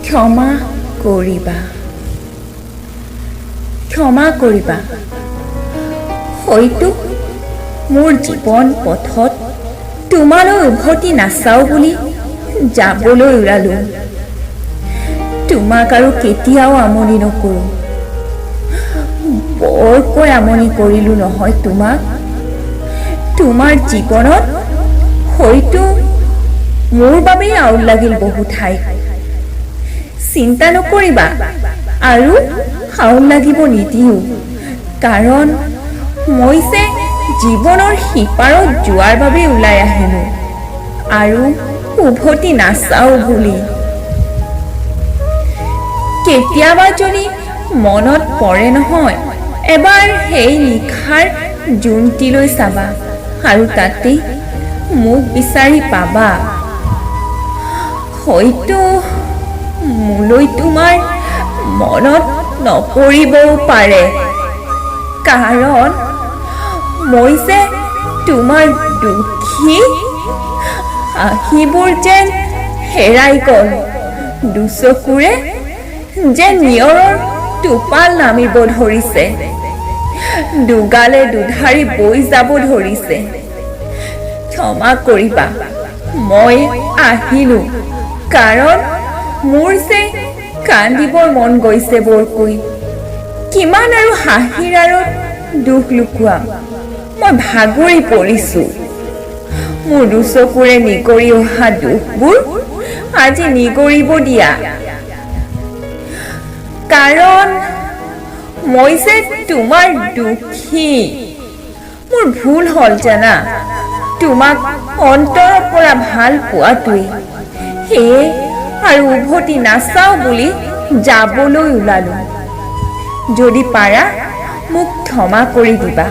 ক্ষমা কৰিবা, ক্ষমা কৰিবা। হয়তো মোৰ জীৱন পথত তোমালৈ উভতি নাচাওঁ বুলি যাবলৈ ওলালোঁ। তোমাক আৰু কেতিয়াও আমনি নকৰোঁ। বৰকৈ আমনি কৰিলোঁ নহয় তোমাক। তোমাৰ জীৱনত হয়তো মোৰ বাবেই আউল লাগিল বহু ঠাই। চিন্তা নকৰিবা, আৰু আউল লাগিব নিদিওঁ, কাৰণ মই যে জীৱনৰ সিপাৰত যোৱাৰ বাবে ওলাই আহিলোঁ আৰু উভতি নাচাওঁ বুলি। কেতিয়াবা যদি মনত পৰে নহয়, এবাৰ সেই নিশাৰ জোনটিলৈ চাবা আৰু তাতে মোক বিচাৰি পাবা। হয়তো মোলৈ তোমাৰ মনত নপৰিবও পাৰে, কাৰণ মই যে তোমাৰ দুখী আশীবোৰ যেন হেৰাই গ'ল। দুচকুৰে যেন নিয়ৰৰ টোপাল নামিব ধৰিছে, দুগালে দুধাৰি বৈ যাব ধৰিছে। ক্ষমা কৰিবা, মই আহিলোঁ, কাৰণ মোৰ যে কান্দিবৰ মন গৈছে বৰকৈ। কিমান আৰু হাঁহিৰ আঁৰত দুখ লুকুৱাম, মই ভাগৰি পৰিছোঁ। মোৰ দুচকুৰে নিগৰি অহা দুখবোৰ আজি নিগৰিব দিয়া, কাৰণ মই যে তোমাৰ দুখী। মোৰ ভুল হ'ল জানা, তোমাক অন্তৰৰ পৰা ভাল পোৱাটোৱেই। সেয়ে আৰু উভতি নাচাওঁ বুলি যাবলৈ ওলালোঁ। যদি পাৰা মোক ক্ষমা কৰি দিবা।